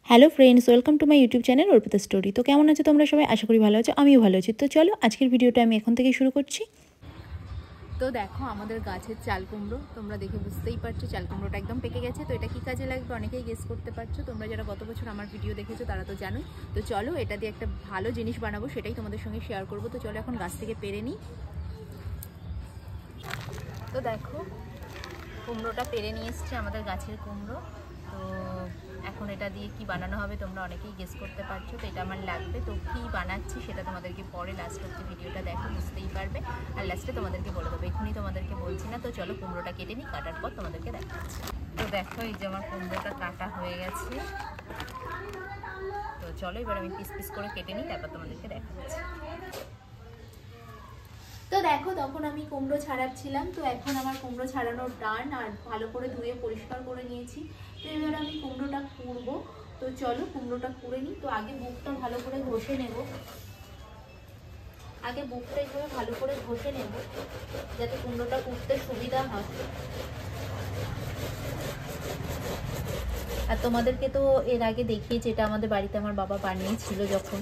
Hello friends, welcome to my YouTube channel Arpita story. তো কেমন আছো তোমরা সবাই? আশা করি ভালো আছো, আমিও ভালো আছি। তো চলো আজকের ভিডিওটা আমি এখন থেকে শুরু করছি। তো দেখো আমাদের গাছের চাল কুমড়ো, তোমরা দেখে বুঝতেই পারছো চাল কুমড়োটা একদম পেকে গেছে। তো এটা কি কাজে লাগবে অনেকেই গেস করতে পারছো। তোমরা যারা গত বছর আমার ভিডিও দেখেছো তারা তো জানোই। তো চলো এটা দিয়ে একটা ভালো জিনিস বানাবো, সেটাই তোমাদের সঙ্গে শেয়ার করবো। তো চলো এখন গাছ থেকে পেরে নিই। তো দেখো কুমড়োটা পেরে নিয়ে এসছে আমাদের গাছের কুমড়ো। তো এখন এটা দিয়ে কি বানানো হবে তোমরা অনেকেই গেস করতে পারছো। তো এটা আমার লাগবে, তো কি বানাচ্ছি সেটা তোমাদেরকে পরে লাস্ট অব্দি ভিডিওটা দেখো, বুঝতেই পারবে। আর লাস্টে তোমাদেরকে বলে দেবো, এখনই তোমাদেরকে বলছি না। তো চলো কুমড়োটা কেটে নিই, কাটার পর তোমাদেরকে দেখাচ্ছি। তো দেখো এই যে আমার কুমড়োটা কাটা হয়ে গেছে। তো চলো এবার আমি পিস পিস করে কেটে নিই, তারপর তোমাদেরকে দেখাচ্ছি। তো দেখো তখন আমি কুমড়ো ছাড়াচ্ছিলাম। তো এখন আমার কুমড়ো ছাড়ানোর ডান, আর ভালো করে ধুয়ে পরিষ্কার করে নিয়েছি। তো এবার আমি কুমড়োটা কুড়বো। তো চলো কুমড়োটা কুড়ে নিই। তো আগে বুকটা ভালো করে ঘষে নেব, এইভাবে ভালো করে ঘষে নেব যাতে কুমড়োটা কুড়তে সুবিধা হয়। আর তোমাদেরকে তো এর আগে দেখিয়েছি, এটা আমাদের বাড়িতে আমার বাবা বানিয়েছিল যখন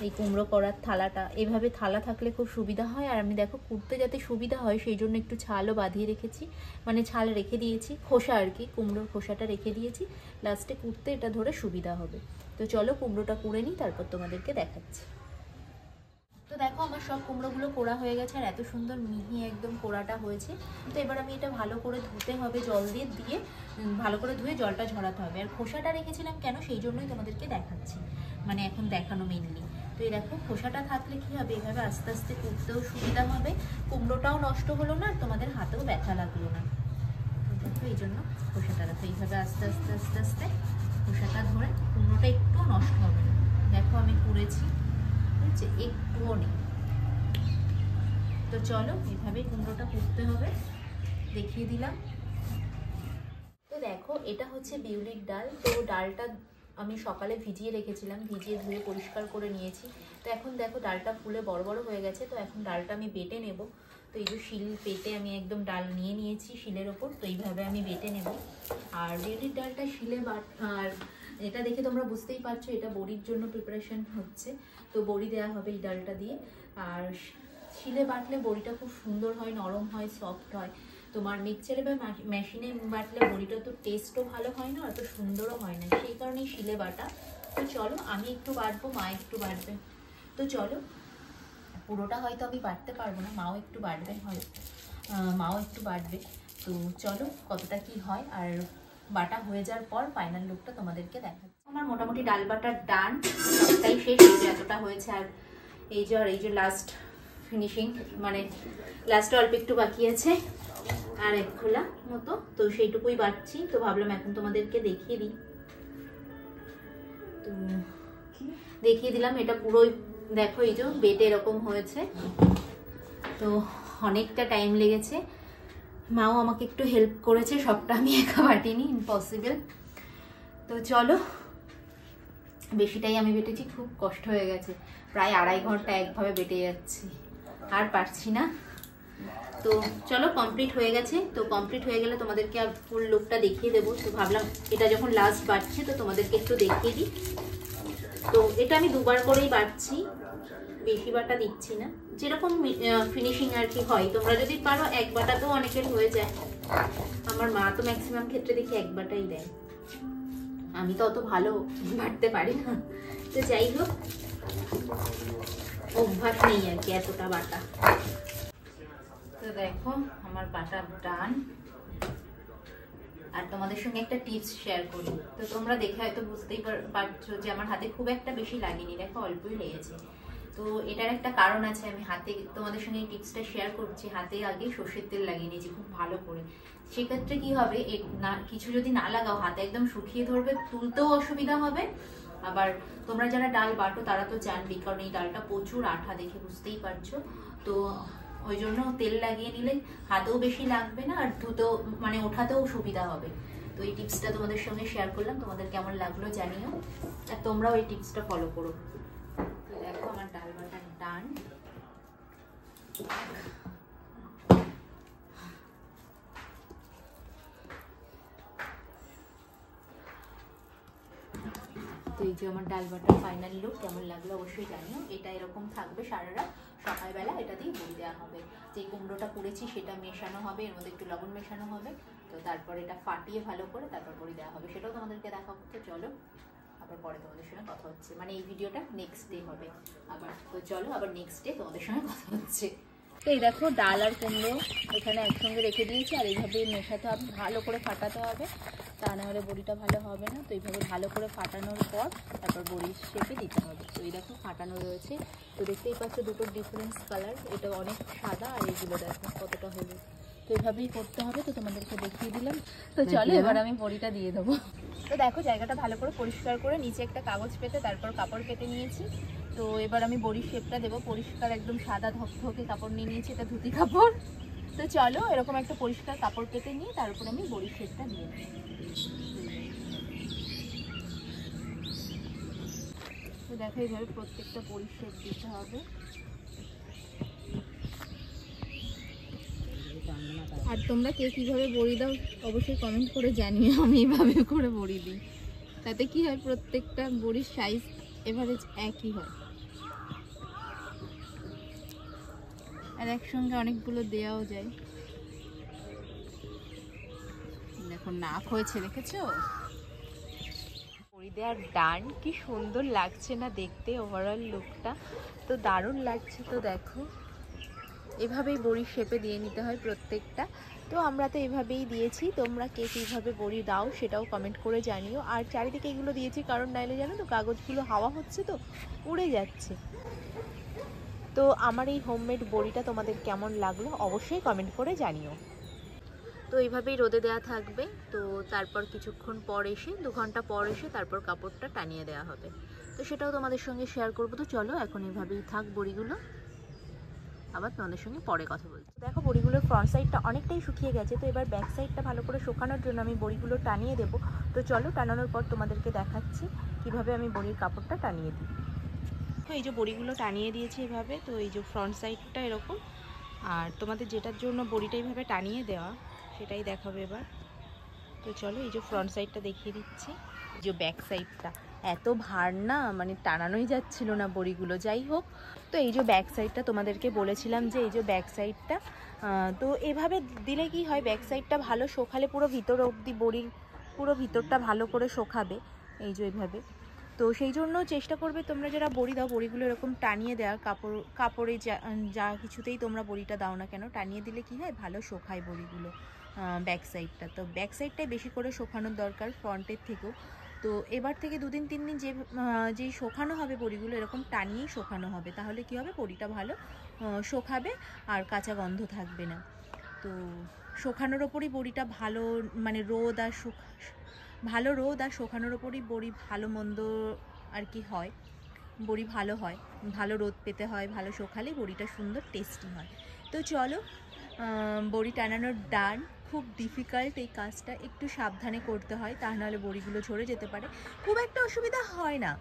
এই কুমড়ো করার থালাটা। এভাবে থালা থাকলে খুব সুবিধা হয়। আর আমি দেখো কুড়তে যাতে সুবিধা হয় সেই জন্য একটু ছালও বাঁধিয়ে রেখেছি, মানে ছাল রেখে দিয়েছি, খোসা আর কি, কুমড়োর খোসাটা রেখে দিয়েছি। লাস্টে কুড়তে এটা ধরে সুবিধা হবে। তো চলো কুমড়োটা কুড়ে নিই, তারপর তোমাদেরকে দেখাচ্ছি। তো দেখো আমার সব কুমড়োগুলো কোড়া হয়ে গেছে, আর এত সুন্দর মিহি একদম কোড়াটা হয়েছে। তো এবার আমি এটা ভালো করে ধুতে হবে, জল দিয়ে ভালো করে ধুয়ে জলটা ঝরাতে হবে। আর খোসাটা রেখেছিলাম কেন, সেই জন্যই তোমাদেরকে দেখাচ্ছি, মানে এখন দেখানো মেনলি। তো এই দেখো খোসাটা থাকলে কি হবে, এভাবে আস্তে আস্তে কুড়তেও সুবিধা হবে, কুমড়োটাও নষ্ট হলো না, আর তোমাদের হাতেও ব্যথা লাগলো না। তো দেখো এই জন্য খোসাটা দেখো এইভাবে আস্তে আস্তে আস্তে আস্তে খোসাটা ধরে কুমড়োটা একটু নষ্ট হবে না। দেখো আমি কুড়েছি, একটুও নেই। তো চলো এইভাবে কুমড়োটা কুড়তে হবে, দেখিয়ে দিলাম। তো দেখো এটা হচ্ছে বিউলির ডাল। তো ডালটা আমি সকালে ভিজিয়ে রেখেছিলাম, ভিজিয়ে ধুয়ে পরিষ্কার করে নিয়েছি। তো এখন দেখো ডালটা ফুলে বড় বড় হয়ে গেছে। তো এখন ডালটা আমি বেটে নেব। তো এই যে শিল পেটে আমি একদম ডাল নিয়ে নিয়েছি শিলের ওপর। তো এইভাবে আমি বেটে নেব। আর বিউলির ডালটা শিলে আর এটা দেখে তোমরা বুঝতেই পারছো এটা বড়ির জন্য প্রিপারেশন হচ্ছে। তো বড়ি দেওয়া হবে এই ডালটা দিয়ে। আর শিলে বাটলে বড়িটা খুব সুন্দর হয়, নরম হয়, সফট হয়। তোমার মিক্সচারে বা মেশিনে বাটলে বড়িটা তো টেস্টও ভালো হয় না, অত সুন্দরও হয় না, সেই কারণেই শিলে বাটা। তো চলো আমি একটু বাটবো, মা একটু বাটবে। তো চলো, পুরোটা হয়তো আমি বাটতে পারবো না, মাও একটু বাটবে, তো চলো কতটা কি হয়। আর বাটা হয়ে যাওয়ার পর ফাইনাল লুকটা তোমাদেরকে দেখাচ্ছি। আমার মোটামুটি ডাল বাটার ডান, সবটাই শেষ। এই যে এতটা হয়েছে, আর এই যে লাস্ট ফিনিশিং, মানে লাস্টে অল্প একটু বাকি আছে, আর এক খোলা মতো। তো সেইটুকুই বাটছি। তো ভাবলাম এখন তোমাদেরকে দেখিয়ে দিই। তো দেখিয়ে দিলাম, এটা পুরোই দেখো এই যে বেটে এরকম হয়েছে। তো অনেকটা টাইম লেগেছে, মাও আমাকে একটু হেল্প করেছে, সবটা আমি একা বাটিনি, ইম্পসিবল। তো চলো, বেশিটাই আমি বেটেছি, খুব কষ্ট হয়ে গেছে, প্রায় 2.5 ঘন্টা একভাবে বেটে যাচ্ছি, আর পারছি না। তো চলো কমপ্লিট হয়ে গেছে। তো কমপ্লিট হয়ে গেলে তোমাদেরকে আর ফুল লুকটা দেখিয়ে দেবো। তো ভাবলাম এটা যখন লাস্ট বাটছে তো তোমাদেরকে একটু দেখিয়ে দিই। তো এটা আমি 2বার করেই বাটছি, বেশি বাটা দিচ্ছি না, যেরকম ফিনিশিং আর কি হয়। তোমরা যদি পারো 1 বাটাতেও অনেকের হয়ে যায়। আমার মা তো ম্যাক্সিমাম ক্ষেত্রে দেখি 1 বাটাই দেয়, আমি তো অত ভালো বাটতে পারি না। তো যাই হোক, অভ্যাস নেই আর কি এতটা বাটা। তো দেখো আমার বাটা ডান। আর তোমাদের সঙ্গে একটা টিপস শেয়ার করি। তো তোমরা দেখে হয়তো বুঝতেই পারছো যে আমার হাতে খুব একটা বেশি লাগেনি, দেখো অল্পই লেগেছে। তো এটার একটা কারণ আছে, আমি হাতে তোমাদের সঙ্গে এই টিপসটা শেয়ার করছি। হাতে আগে সর্ষের তেল লাগিয়ে নিয়েছি খুব ভালো করে। সেক্ষেত্রে কি হবে, কিছু যদি না লাগাও হাতে একদম শুকিয়ে ধরবে, তুলতেও অসুবিধা হবে। আবার তোমরা যারা ডাল বাটো তারা তো জানবেই, কারণ এই ডালটা প্রচুর আঠা, দেখে বুঝতেই পারছো। তো ওই জন্য তেল লাগিয়ে নিলে হাতেও বেশি লাগবে না, আর ধুতেও মানে ওঠাতেও সুবিধা হবে। তো এই টিপসটা তোমাদের সঙ্গে শেয়ার করলাম, তোমাদের কেমন লাগলো জানিও, আর তোমরাও এই টিপসটা ফলো করো। তো দেখো আমার ডাল বাটা ডান। তো এই যে আমার ডাল বাটার ফাইনাল লুক কেমন লাগলো অবশ্যই জানিও। এটা এরকম থাকবে সারা রাত, সকালবেলা এটা দিয়ে বড়ি দেওয়া হবে। যে কুমড়োটা করেছি সেটা মেশানো হবে, এর মধ্যে একটু লবণ মেশানো হবে, তো তারপর এটা ফাটিয়ে ভালো করে তারপর বড়ি দেওয়া হবে, সেটাও তোমাদেরকে দেখাবো। তো চলো আবার পরে তোমাদের সঙ্গে কথা হচ্ছে, মানে এই ভিডিওটা নেক্সট ডে হবে আবার। তো চলো আবার নেক্সট ডে তোমাদের সঙ্গে কথা হচ্ছে। তো এই দেখো ডাল আর কুমড়ো এখানে একসঙ্গে রেখে দিয়েছি, আর এইভাবে মেশাতে হবে, ভালো করে ফাটাতে হবে, তা না হলে বড়িটা ভালো হবে না। তো এইভাবে ভালো করে ফাটানোর পর তারপর বড়ির শেপে দিতে হবে। তো এই দেখো ফাটানো রয়েছে, তো দেখতেই পাচ্ছ দুটো ডিফারেন্স কালার, এটা অনেক সাদা আর এইগুলো দেখো কতটা হলুদ। তো এইভাবেই করতে হবে, তো তোমাদেরকে দেখিয়ে দিলাম। তো চলো এবার আমি বড়িটা দিয়ে দেবো। তো দেখো জায়গাটা ভালো করে পরিষ্কার করে নিচে একটা কাগজ পেতে তারপর কাপড় পেতে নিয়েছি। তো এবার আমি বড়ির শেপটা দেবো। পরিষ্কার একদম সাদা ধকধকে কাপড় নিয়ে নিয়েছি, এটা ধুতি কাপড়। তো চলো এরকম একটা পরিষ্কার কাপড় পেতে নিয়ে তারপর আমি বড়ির শেপটা দিয়ে নেব। তো দেখো এইভাবে প্রত্যেকটা বড়ির শেপ দিতে হবে। আর তোমরা কে কীভাবে বড়ি দাও অবশ্যই কমেন্ট করে জানিও। আমি এইভাবে করে বড়ি দিই, তাতে কি হয় প্রত্যেকটা বড়ির সাইজ এভারেজ একই হয়, আর একসঙ্গে অনেকগুলো দেওয়াও যায়। দেখো নাক হয়েছে, দেখেছো? বড়ি দেওয়ার ডান কি সুন্দর লাগছে না দেখতে, ওভারঅল লুকটা তো দারুণ লাগছে। তো দেখো এভাবেই বড়ির শেপে দিয়ে নিতে হয় প্রত্যেকটা। তো আমরা তো এভাবেই দিয়েছি, তোমরা কে কীভাবে বড়ি দাও সেটাও কমেন্ট করে জানিও। আর চারিদিকে এগুলো দিয়েছি কারণ নাইলে জানো তো কাগজগুলো হাওয়া হচ্ছে তো উড়ে যাচ্ছে। তো আমার এই হোমমেড বড়িটা তোমাদের কেমন লাগলো অবশ্যই কমেন্ট করে জানিও। তো এইভাবেই রোদে দেওয়া থাকবে, তো তারপর কিছুক্ষণ পর এসে 2 ঘন্টা পর এসে তারপর কাপড়টা টানিয়ে দেওয়া হবে, তো সেটাও তোমাদের সঙ্গে শেয়ার করবো। তো চলো এখন এইভাবেই থাক বড়িগুলো, আবার তোমাদের সঙ্গে পরে কথা বলছি। দেখো বড়িগুলোর ফ্রন্ট সাইডটা অনেকটাই শুকিয়ে গেছে, তো এবার ব্যাক সাইডটা ভালো করে শুকানোর জন্য আমি বড়িগুলো টানিয়ে দেবো। তো চলো টানানোর পর তোমাদেরকে দেখাচ্ছি কিভাবে আমি বড়ির কাপড়টা টানিয়ে দিই। তো এই যে বড়িগুলো টানিয়ে দিয়েছি এভাবে, তো এই যে ফ্রন্ট সাইডটা এরকম, আর তোমাদের যেটার জন্য বড়িটা এইভাবে টানিয়ে দেওয়া সেটাই দেখাবে এবার। তো চলো এই যে ফ্রন্ট সাইডটা দেখিয়ে দিচ্ছি, এই যে ব্যাক সাইডটা এত ভার না, মানে টানানোই যাচ্ছিল না বড়িগুলো, যাই হোক। তো এই যে ব্যাক সাইডটা তোমাদেরকে বলেছিলাম যে এই যে ব্যাক সাইডটা, তো এভাবে দিলে কি হয় ব্যাক সাইডটা ভালো শোকালে পুরো ভিতর অবধি বড়ির পুরো ভিতরটা ভালো করে শোকাবে, এই যে এইভাবে। তো সেই জন্য চেষ্টা করবে তোমরা যারা বড়ি দাও বড়িগুলো এরকম টানিয়ে দেওয়ার, কাপড়ে যা কিছুতেই তোমরা বড়িটা দাও না কেন টানিয়ে দিলে কি হয় ভালো শোকায় বড়িগুলো ব্যাক সাইডটা। তো ব্যাক সাইডটাই বেশি করে শোকানোর দরকার ফ্রন্টের থেকেও। তো এবার থেকে 2 দিন 3 দিন যেই শোকানো হবে বড়িগুলো এরকম টানিয়েই শোকানো হবে, তাহলে কি হবে বড়িটা ভালো শোকাবে আর কাঁচা গন্ধ থাকবে না। তো শোকানোর ওপরই বড়িটা ভালো, মানে ভালো রোদ আর শোকানোর ওপরই বড়ি ভালো মন্দ আর কি হয়, বড়ি ভালো হয়, ভালো রোদ পেতে হয়, ভালো শোকালেই বড়িটা সুন্দর টেস্টি হয়। তো চলো বড়ি টানানোর ডান। খুব ডিফিকাল্ট এই কাজটা, একটু সাবধানে করতে হয়, তা নাহলে বড়িগুলো ঝরে যেতে পারে। খুব একটা অসুবিধা হয় না,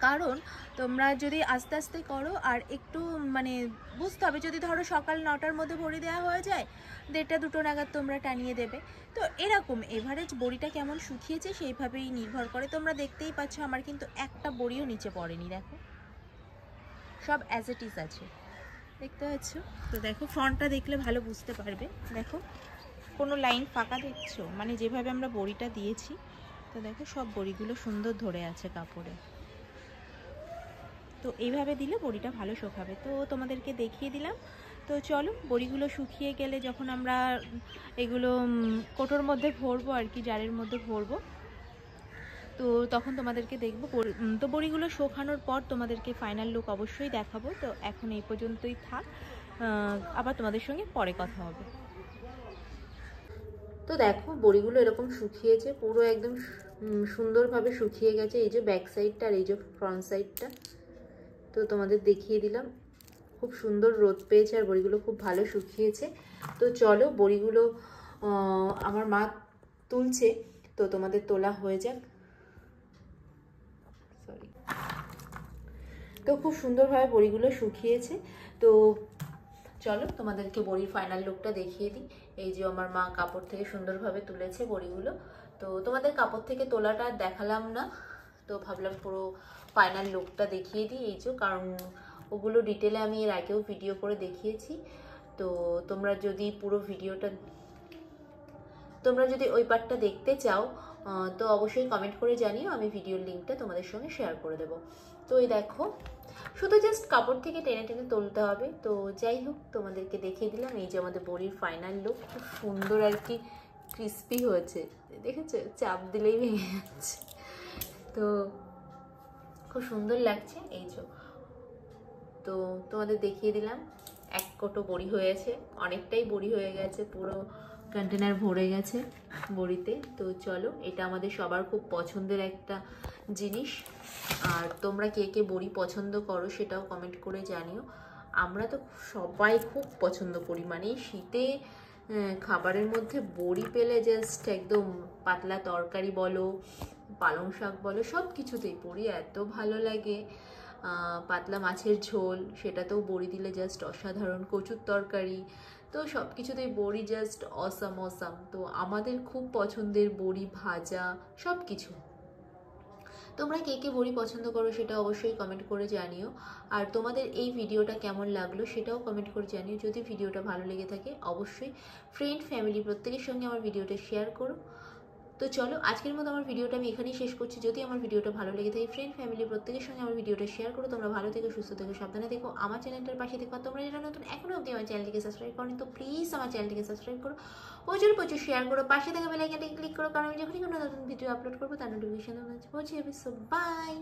কারণ তোমরা যদি আস্তে আস্তে করো আর একটু মানে বুঝতে হবে, যদি ধরো সকাল 9টার মধ্যে বড়ি দেওয়া হয়ে যায় 1:30 2টো নাগাদ তোমরা টানিয়ে দেবে। তো এরকম এভারেজ বড়িটা কেমন শুকিয়েছে সেইভাবেই নির্ভর করে। তোমরা দেখতেই পাচ্ছ আমার কিন্তু একটা বড়িও নিচে পড়েনি, দেখো সব অ্যাজ ইট ইজ আছে, দেখতে পাচ্ছ? তো দেখো ফ্রন্টটা দেখলে ভালো বুঝতে পারবে, দেখো কোনো লাইন ফাঁকা দেখছো, মানে যেভাবে আমরা বড়িটা দিয়েছি। তো দেখো সব বড়িগুলো সুন্দর ধরে আছে কাপড়ে। তো এইভাবে দিলে বড়িটা ভালো শোকাবে, তো তোমাদেরকে দেখিয়ে দিলাম। তো চলো বড়িগুলো শুকিয়ে গেলে যখন আমরা এগুলো কোটোর মধ্যে ভরবো আর কি, জারের মধ্যে ভরবো, তো তখন তোমাদেরকে দেখবো। তো বড়িগুলো শোকানোর পর তোমাদেরকে ফাইনাল লুক অবশ্যই দেখাবো। তো এখন এই পর্যন্তই থাক, আবার তোমাদের সঙ্গে পরে কথা হবে। তো দেখো বড়িগুলো এরকম শুকিয়েছে, পুরো একদম সুন্দরভাবে শুকিয়ে গেছে, এই যে ব্যাক সাইডটা আর এই যে ফ্রন্ট সাইডটা। তো তোমাদের দেখিয়ে দিলাম, খুব সুন্দর রোদ পেয়েছে আর বড়িগুলো খুব ভালো শুকিয়েছে। তো চলো বড়িগুলো আমার মা তুলছে, তো তোমাদের তোলা হয়ে যাক। সরি। তো খুব সুন্দরভাবে বড়িগুলো শুকিয়েছে, তো চলো তোমাদেরকে বড়ির ফাইনাল লুকটা দেখিয়ে দিই। এই যে আমার মা কাপড় থেকে সুন্দরভাবে তুলেছে বড়িগুলো, তো তোমাদের কাপড় থেকে তোলাটা দেখালাম না, তো ভাবলাম পুরো ফাইনাল লুকটা দেখিয়ে দিই। এই যে, কারণ ওগুলো ডিটেলে আমি এর আগেও ভিডিও করে দেখিয়েছি। তো তোমরা যদি পুরো ভিডিওটা, তোমরা যদি ওই পার্টটা দেখতে চাও তো অবশ্যই কমেন্ট করে জানিও, আমি ভিডিওর লিঙ্কটা তোমাদের সঙ্গে শেয়ার করে দেবো। তো এই দেখো, শুধু জাস্ট কাপড় থেকে টেনে টেনে তুলতে হবে। তো যাই হোক, তোমাদেরকে দেখিয়ে দিলাম। এই যে আমাদের বড়ির ফাইনাল লুক, খুব সুন্দর আর কি ক্রিস্পি হয়েছে, দেখেছো? চাপ দিলেই ভেঙে যাচ্ছে, তো খুব সুন্দর লাগছে। এই যে, তো তোমাদের দেখিয়ে দিলাম। এক কোটো বড়ি হয়েছে, অনেকটাই বড়ি হয়ে গেছে, পুরো কন্টেনার ভরে গেছে বড়িতে। তো চলো, এটা আমাদের সবার খুব পছন্দের একটা জিনিস। আর তোমরা কে কে বড়ি পছন্দ করো সেটাও কমেন্ট করে জানিও। আমরা তো সবাই খুব পছন্দ করি, মানে শীতে খাবারের মধ্যে বড়ি পেলে জাস্ট একদম, পাতলা তরকারি বলো, পালং শাক বলো, সব কিছুতেই বড়ি এত ভালো লাগে। পাতলা মাছের ঝোল, সেটাতেও বড়ি দিলে জাস্ট অসাধারণ। কচুর তরকারি, তো সব কিছুতেই বড়ি জাস্ট অসাম অসাম। তো আমাদের খুব পছন্দের বড়ি ভাজা, সব কিছু। তোমরা কে কে বড়ি পছন্দ করো সেটা অবশ্যই কমেন্ট করে জানিও। আর তোমাদের এই ভিডিওটা কেমন লাগলো সেটাও কমেন্ট করে জানিও। যদি ভিডিওটা ভালো লেগে থাকে অবশ্যই ফ্রেন্ড ফ্যামিলি প্রত্যেকের সঙ্গে আমার ভিডিওটা শেয়ার করো। তো চলো, আজকের মতো আমার ভিডিওটা আমি এখানেই শেষ করছি। যদি আমার ভিডিওটা ভালো লেগে থাকে ফ্রেন্ড ফ্যামিলি প্রত্যেকের সঙ্গে আমার ভিডিওটা শেয়ার করো। তোমরা ভালো থেকো, সুস্থ থেকো, সাবধানে থেকো, আমার চ্যানেলটার পাশে থেকো। তোমরা যারা নতুন এখনো অবধি আমার চ্যানেলটিকে সাবস্ক্রাইব করো তো প্লিজ আমার চ্যানেলটিকে সাবস্ক্রাইব করো, প্রচুর প্রচুর শেয়ার করো, পাশে থাকা বেল আইকনটাকে ক্লিক করো, কারণ আমি যখনই কোনো নতুন ভিডিও আপলোড করবো তার নোটিফিকেশন পৌঁছে যাবে। So by.